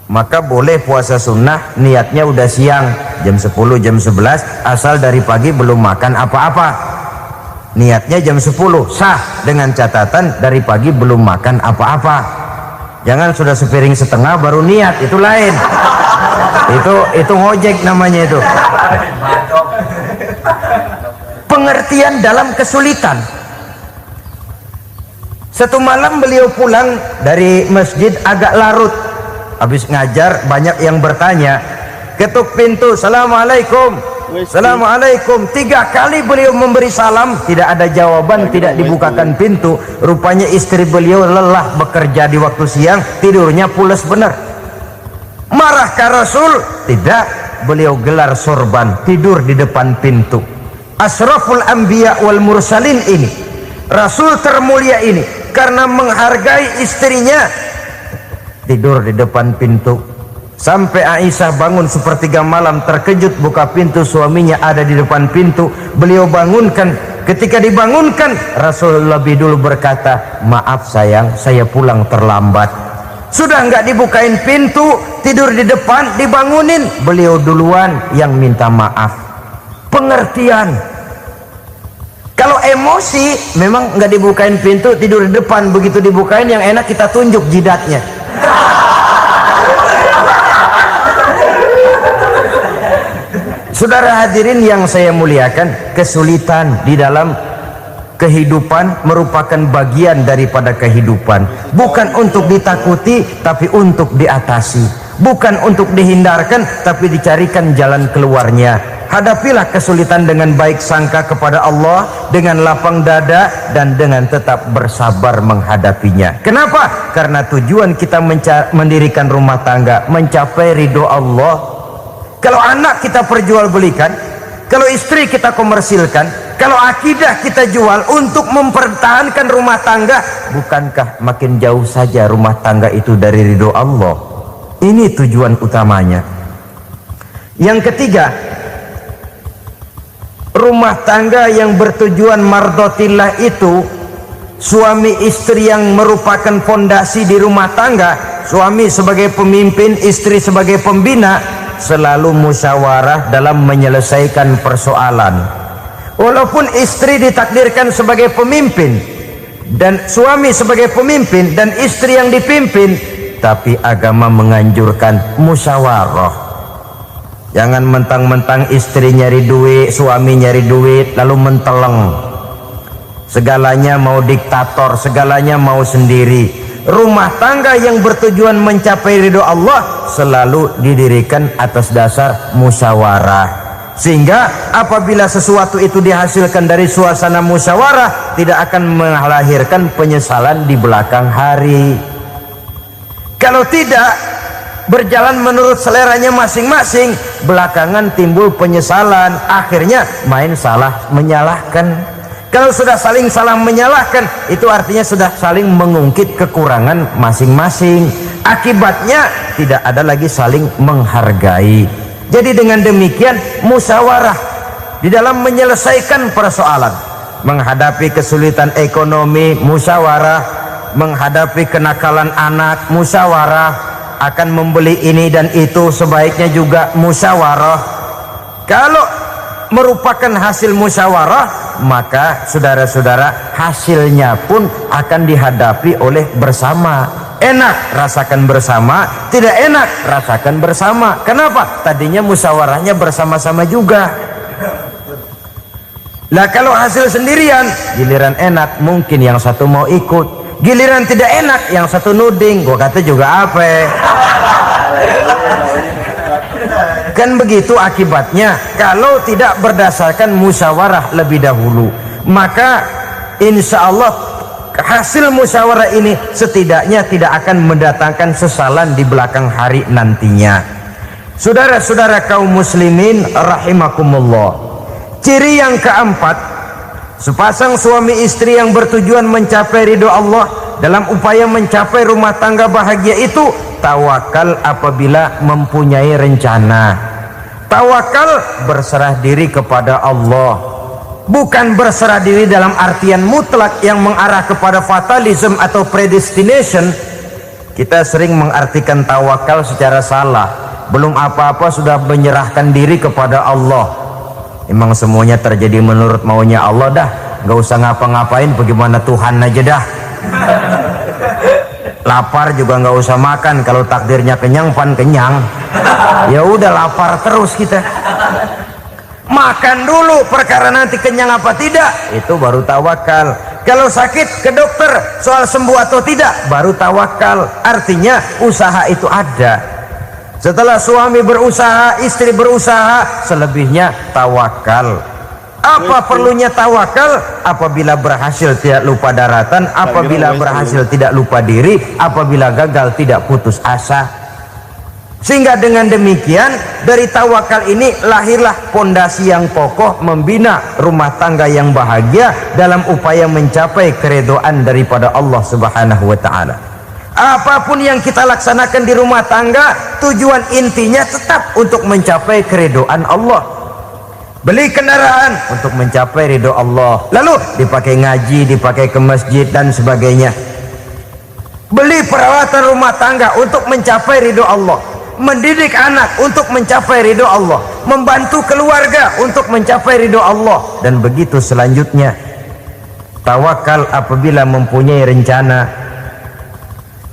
Maka boleh puasa sunnah, niatnya udah siang, jam 10, jam 11, asal dari pagi belum makan apa-apa. Niatnya jam 10, sah, dengan catatan dari pagi belum makan apa-apa. Jangan sudah sepiring setengah baru niat, itu lain. Itu ngojek namanya itu. Pengertian dalam kesulitan. Satu malam beliau pulang dari masjid agak larut, habis ngajar banyak yang bertanya, ketuk pintu, assalamualaikum, Assalamualaikum. 3 kali beliau memberi salam, tidak ada jawaban, tidak dibukakan pintu. Rupanya istri beliau lelah bekerja di waktu siang, tidurnya pules benar. Marahkah Rasul? Tidak. Beliau gelar sorban, tidur di depan pintu. Asraful anbiya wal mursalin ini, Rasul termulia ini, karena menghargai istrinya, tidur di depan pintu. Sampai Aisyah bangun sepertiga malam, terkejut buka pintu, suaminya ada di depan pintu. Beliau bangunkan. Ketika dibangunkan, Rasul lebih dulu berkata, maaf sayang, saya pulang terlambat. Sudah nggak dibukain pintu, tidur di depan, dibangunin, beliau duluan yang minta maaf. Pengertian. Kalau emosi, memang nggak dibukain pintu, tidur di depan. Begitu dibukain, yang enak kita tunjuk jidatnya. Saudara hadirin yang saya muliakan, kesulitan di dalam kehidupan merupakan bagian daripada kehidupan. Bukan untuk ditakuti, tapi untuk diatasi. Bukan untuk dihindarkan, tapi dicarikan jalan keluarnya. Hadapilah kesulitan dengan baik sangka kepada Allah, dengan lapang dada, dan dengan tetap bersabar menghadapinya. Kenapa? Karena tujuan kita mendirikan rumah tangga, mencapai ridho Allah. Kalau anak kita perjualbelikan, kalau istri kita komersilkan, kalau akidah kita jual untuk mempertahankan rumah tangga, bukankah makin jauh saja rumah tangga itu dari ridho Allah? Ini tujuan utamanya. Yang ketiga, rumah tangga yang bertujuan mardotillah itu, suami istri yang merupakan fondasi di rumah tangga, suami sebagai pemimpin, istri sebagai pembina, selalu musyawarah dalam menyelesaikan persoalan. Walaupun istri ditakdirkan sebagai pemimpin dan suami sebagai pemimpin dan istri yang dipimpin, tapi agama menganjurkan musyawarah. Jangan mentang-mentang istri nyari duit, suami nyari duit, lalu menteleng. Segalanya mau diktator, segalanya mau sendiri. Rumah tangga yang bertujuan mencapai ridho Allah selalu didirikan atas dasar musyawarah. Sehingga apabila sesuatu itu dihasilkan dari suasana musyawarah, tidak akan melahirkan penyesalan di belakang hari. Kalau tidak berjalan menurut seleranya masing-masing, belakangan timbul penyesalan, akhirnya main salah menyalahkan. Kalau sudah saling salah menyalahkan, itu artinya sudah saling mengungkit kekurangan masing-masing. Akibatnya tidak ada lagi saling menghargai. Jadi dengan demikian musyawarah di dalam menyelesaikan persoalan, menghadapi kesulitan ekonomi, musyawarah, menghadapi kenakalan anak, musyawarah, akan membeli ini dan itu sebaiknya juga musyawarah. Kalau merupakan hasil musyawarah, maka saudara-saudara hasilnya pun akan dihadapi oleh bersama. Enak rasakan bersama, tidak enak rasakan bersama. Kenapa? Tadinya musyawarahnya bersama-sama juga. Lah kalau hasil sendirian, giliran enak mungkin yang satu mau ikut, giliran tidak enak yang satu nuding, gua kata juga apa? Kan begitu akibatnya kalau tidak berdasarkan musyawarah lebih dahulu. Maka insya Allah hasil musyawarah ini setidaknya tidak akan mendatangkan sesalan di belakang hari nantinya. Saudara-saudara kaum muslimin rahimakumullah, ciri yang keempat, sepasang suami istri yang bertujuan mencapai ridho Allah dalam upaya mencapai rumah tangga bahagia itu tawakal apabila mempunyai rencana. Tawakal berserah diri kepada Allah, bukan berserah diri dalam artian mutlak yang mengarah kepada fatalism atau predestination. Kita sering mengartikan tawakal secara salah. Belum apa-apa sudah menyerahkan diri kepada Allah. Emang semuanya terjadi menurut maunya Allah dah, nggak usah ngapa-ngapain, bagaimana Tuhan aja dah. Lapar juga nggak usah makan, kalau takdirnya kenyang pan kenyang. Ya udah lapar terus kita. Makan dulu, perkara nanti kenyang apa tidak itu baru tawakal. Kalau sakit ke dokter, soal sembuh atau tidak baru tawakal. Artinya usaha itu ada. Setelah suami berusaha, istri berusaha, selebihnya tawakal. Apa perlunya tawakal? Apabila berhasil tidak lupa daratan, apabila berhasil tidak lupa diri, apabila gagal tidak putus asa. Sehingga dengan demikian dari tawakal ini lahirlah pondasi yang kokoh membina rumah tangga yang bahagia dalam upaya mencapai keridhaan daripada Allah Subhanahu wa taala. Apapun yang kita laksanakan di rumah tangga, tujuan intinya tetap untuk mencapai keridhaan Allah. Beli kendaraan untuk mencapai ridho Allah, lalu dipakai ngaji, dipakai ke masjid dan sebagainya. Beli peralatan rumah tangga untuk mencapai ridho Allah, mendidik anak untuk mencapai ridho Allah, membantu keluarga untuk mencapai ridho Allah, dan begitu selanjutnya. Tawakal apabila mempunyai rencana.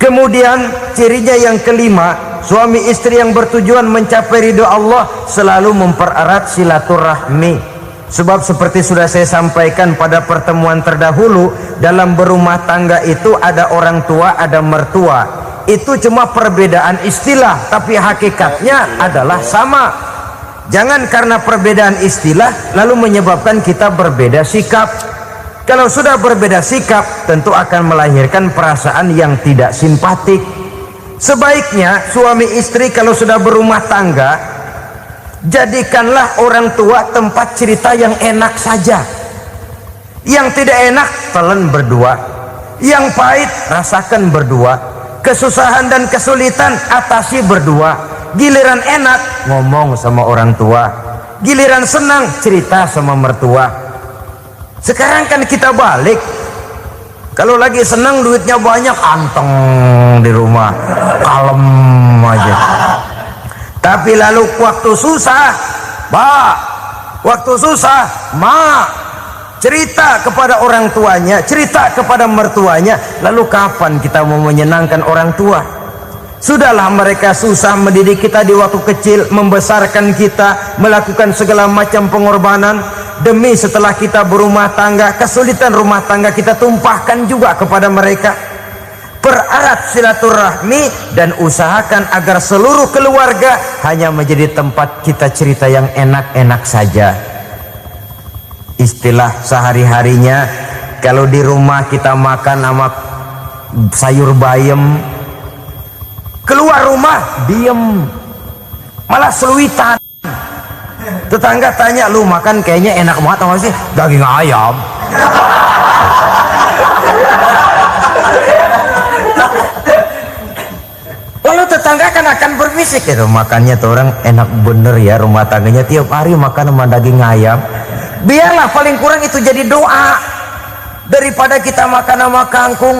Kemudian cirinya yang kelima, suami istri yang bertujuan mencapai ridho Allah selalu mempererat silaturahmi. Sebab seperti sudah saya sampaikan pada pertemuan terdahulu, dalam berumah tangga itu ada orang tua, ada mertua. Itu cuma perbedaan istilah, tapi hakikatnya adalah sama. Jangan karena perbedaan istilah lalu menyebabkan kita berbeda sikap. Kalau sudah berbeda sikap, tentu akan melahirkan perasaan yang tidak simpatik. Sebaiknya suami istri kalau sudah berumah tangga, jadikanlah orang tua tempat cerita yang enak saja. Yang tidak enak telan berdua, yang pahit rasakan berdua, kesusahan dan kesulitan atasi berdua. Giliran enak ngomong sama orang tua, giliran senang cerita sama mertua. Sekarang kan kita balik, kalau lagi senang duitnya banyak, anteng di rumah, kalem aja. Tapi lalu waktu susah, waktu susah, cerita kepada orang tuanya, cerita kepada mertuanya. Lalu kapan kita mau menyenangkan orang tua? Sudahlah mereka susah mendidik kita di waktu kecil, membesarkan kita, melakukan segala macam pengorbanan. Demi setelah kita berumah tangga, kesulitan rumah tangga kita tumpahkan juga kepada mereka. Pererat silaturahmi dan usahakan agar seluruh keluarga hanya menjadi tempat kita cerita yang enak-enak saja. Istilah sehari-harinya, kalau di rumah kita makan sama sayur bayam, keluar rumah diem, malah seluitan. Tetangga tanya, lu makan kayaknya enak banget apa sih? Daging ayam. Lalu tetangga kan akan berbisik, itu makannya tuh orang enak bener ya, rumah tangganya tiap hari makan sama daging ayam. Biarlah paling kurang itu jadi doa, daripada kita makan sama kangkung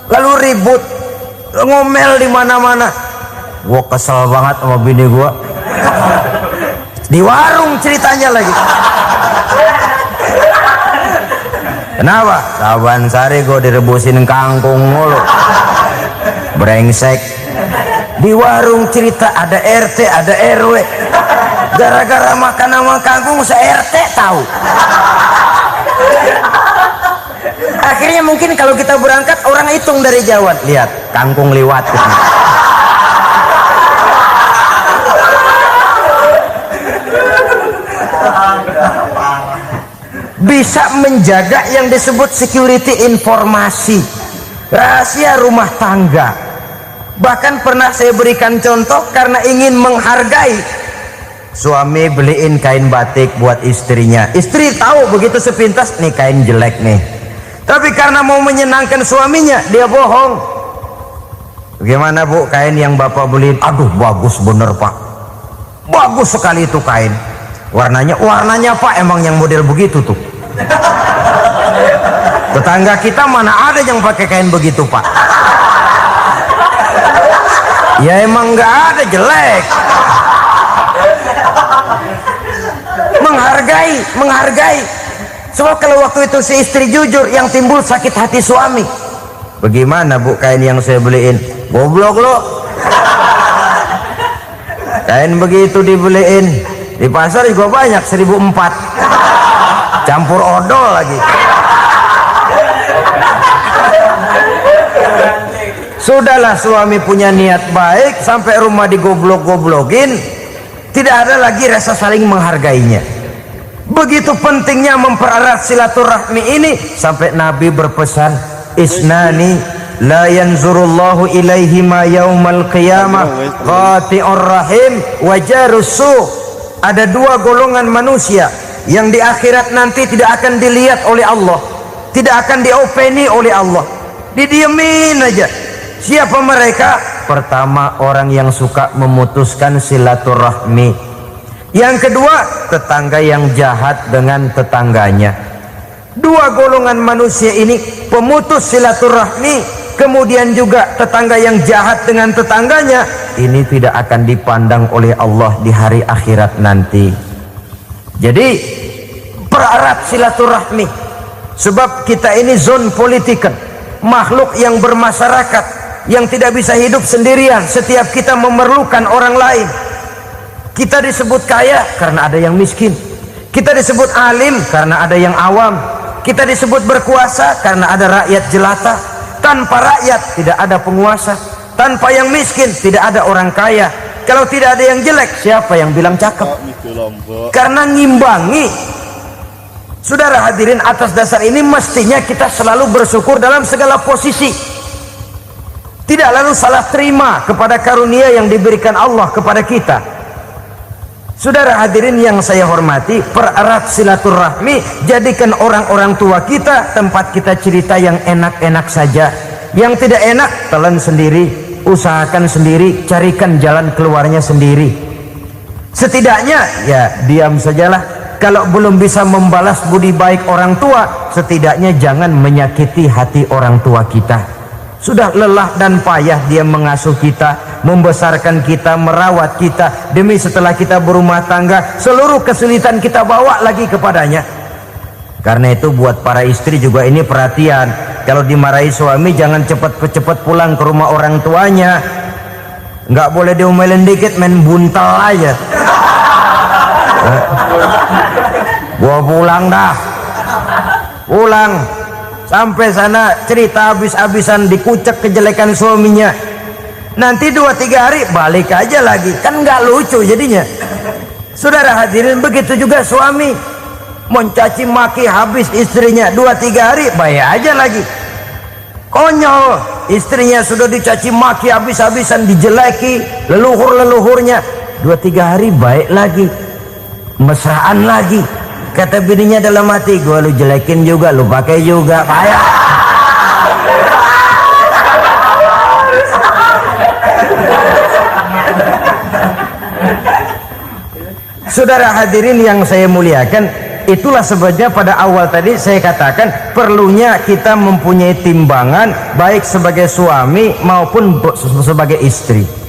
lalu ribut ngomel di mana-mana. Gua kesel banget sama bini gua. Di warung ceritanya lagi. Kenapa? Saban sari gue direbusin kangkung mulu. Brengsek. Di warung cerita ada RT, ada RW. Gara-gara makan sama kangkung se-RT tahu. Akhirnya mungkin kalau kita berangkat orang hitung dari jauh. Lihat, kangkung liwat gitu. Bisa menjaga yang disebut security informasi, rahasia rumah tangga. Bahkan pernah saya berikan contoh karena ingin menghargai. Suami beliin kain batik buat istrinya, istri tahu begitu sepintas nih kain jelek nih, tapi karena mau menyenangkan suaminya dia bohong. Bagaimana bu kain yang bapak beliin? Aduh bagus bener pak, bagus sekali itu kain. Warnanya pak emang yang model begitu tuh. Tetangga kita mana ada yang pakai kain begitu pak? Ya emang nggak ada, jelek. Menghargai. Soal kalau waktu itu si istri jujur, yang timbul sakit hati suami. Bagaimana bu kain yang saya beliin? Goblok lo. Kain begitu dibeliin di pasar juga banyak 1.400, campur odol lagi. Sudahlah suami punya niat baik, sampai rumah digoblok-goblokin, tidak ada lagi rasa saling menghargainya. Begitu pentingnya mempererat silaturahmi ini, sampai Nabi berpesan, isnani la yanzurullahu ilaihima yaumal qiyamah qati'ur rahim wa jarus su'. Ada dua golongan manusia yang di akhirat nanti tidak akan dilihat oleh Allah, tidak akan diopeni oleh Allah, didiemin aja. Siapa mereka? Pertama, orang yang suka memutuskan silaturahmi. Yang kedua, tetangga yang jahat dengan tetangganya. Dua golongan manusia ini, pemutus silaturahmi, kemudian juga tetangga yang jahat dengan tetangganya, ini tidak akan dipandang oleh Allah di hari akhirat nanti. Jadi pererat silaturahmi, sebab kita ini zon politiken, makhluk yang bermasyarakat, yang tidak bisa hidup sendirian. Setiap kita memerlukan orang lain. Kita disebut kaya karena ada yang miskin, kita disebut alim karena ada yang awam, kita disebut berkuasa karena ada rakyat jelata. Tanpa rakyat tidak ada penguasa, tanpa yang miskin tidak ada orang kaya. Kalau tidak ada yang jelek, siapa yang bilang cakep? Karena ngimbangi. Saudara hadirin, atas dasar ini mestinya kita selalu bersyukur dalam segala posisi, tidak lalu salah terima kepada karunia yang diberikan Allah kepada kita. Saudara hadirin yang saya hormati, pererat silaturahmi, jadikan orang-orang tua kita tempat kita cerita yang enak-enak saja. Yang tidak enak, telan sendiri, usahakan sendiri, carikan jalan keluarnya sendiri. Setidaknya ya diam sajalah. Kalau belum bisa membalas budi baik orang tua, setidaknya jangan menyakiti hati orang tua kita. Sudah lelah dan payah dia mengasuh kita, membesarkan kita, merawat kita, demi setelah kita berumah tangga, seluruh kesulitan kita bawa lagi kepadanya. Karena itu buat para istri juga ini perhatian, kalau dimarahi suami jangan cepat-cepat pulang ke rumah orang tuanya. Nggak boleh diomelin dikit, main buntal aja. Gua pulang dah, pulang. Sampai sana cerita habis-habisan, dikucek kejelekan suaminya. Nanti 2-3 hari balik aja lagi, kan nggak lucu jadinya. Saudara hadirin, begitu juga suami mencaci maki habis istrinya, 2-3 hari baik aja lagi. Konyol, istrinya sudah dicaci maki habis-habisan, dijeleki leluhur-leluhurnya, 2-3 hari baik lagi, mesraan lagi. Kata bininya dalam hati, gua lu jelekin juga, lu pakai juga, payah. Saudara hadirin yang saya muliakan, itulah sebabnya pada awal tadi saya katakan perlunya kita mempunyai timbangan baik sebagai suami maupun sebagai istri.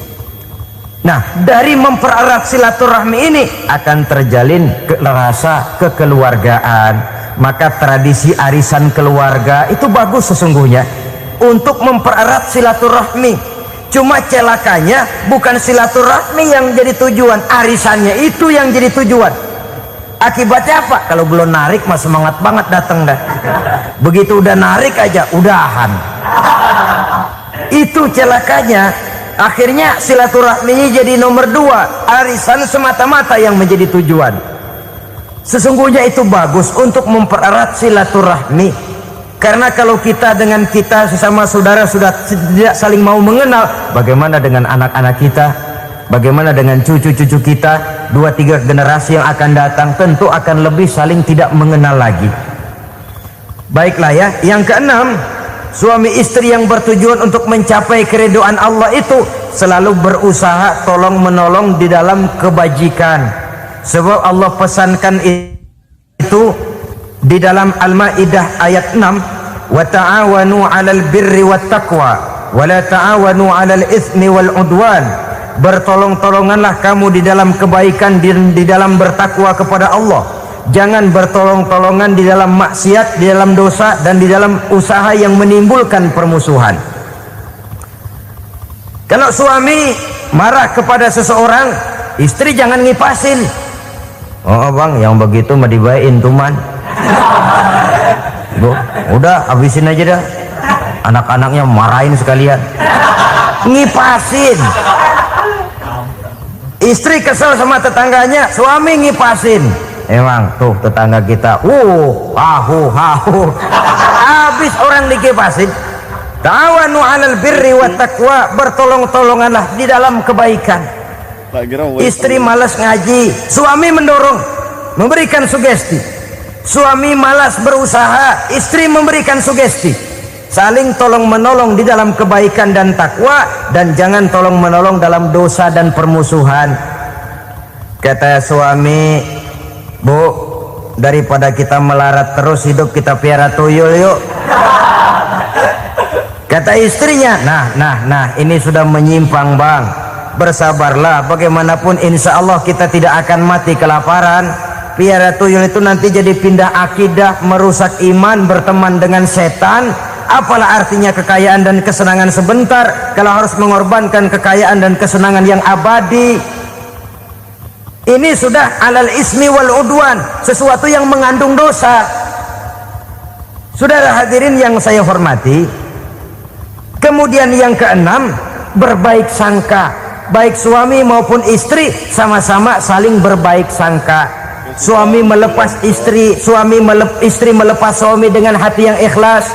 Nah, dari mempererat silaturahmi ini akan terjalin rasa kekeluargaan. Maka tradisi arisan keluarga itu bagus sesungguhnya untuk mempererat silaturahmi. Cuma celakanya bukan silaturahmi yang jadi tujuan, arisannya itu yang jadi tujuan. Akibatnya apa? Kalau belum narik mah semangat banget datang dah. Begitu udah narik aja udahan. Itu celakanya. Akhirnya silaturahminya jadi nomor 2, arisan semata-mata yang menjadi tujuan. Sesungguhnya itu bagus untuk mempererat silaturahmi. Karena kalau kita dengan kita sesama saudara sudah tidak saling mau mengenal, bagaimana dengan anak-anak kita? Bagaimana dengan cucu-cucu kita? 2-3 generasi yang akan datang tentu akan lebih saling tidak mengenal lagi. Baiklah ya, yang keenam, suami istri yang bertujuan untuk mencapai keridhaan Allah itu selalu berusaha tolong menolong di dalam kebajikan. Sebab Allah pesankan itu di dalam Al-Maidah ayat 6, wa ta'awanu 'alal birri wat taqwa wa la ta'awanu 'alal itsmi wal 'udwan. Bertolong-tolonganlah kamu di dalam kebaikan, di dalam bertakwa kepada Allah. Jangan bertolong-tolongan di dalam maksiat, di dalam dosa, dan di dalam usaha yang menimbulkan permusuhan. Kalau suami marah kepada seseorang, istri jangan ngipasin. Oh bang, yang begitu mah dibayain tuman. Bu, udah habisin aja dah. anak-anaknya marahin sekalian, ngipasin. Istri kesel sama tetangganya, suami ngipasin. Emang tuh tetangga kita, hahu, habis orang dikipasin. Ta'awanu 'alal birri wat taqwa, bertolong-tolonganlah di dalam kebaikan. Istri malas ngaji, suami mendorong, memberikan sugesti. Suami malas berusaha, istri memberikan sugesti. Saling tolong menolong di dalam kebaikan dan takwa, dan jangan tolong menolong dalam dosa dan permusuhan. Kata suami, Bu, daripada kita melarat terus hidup, kita piara tuyul yuk. Kata istrinya, nah ini sudah menyimpang bang, bersabarlah, bagaimanapun insya Allah kita tidak akan mati kelaparan. Piara tuyul itu nanti jadi pindah akidah, merusak iman, berteman dengan setan. Apalah artinya kekayaan dan kesenangan sebentar kalau harus mengorbankan kekayaan dan kesenangan yang abadi. Ini sudah alal ismi wal udwan, sesuatu yang mengandung dosa. Saudara hadirin yang saya hormati, kemudian yang keenam, berbaik sangka. Baik suami maupun istri sama-sama saling berbaik sangka. Suami melepas istri, istri melepas suami dengan hati yang ikhlas.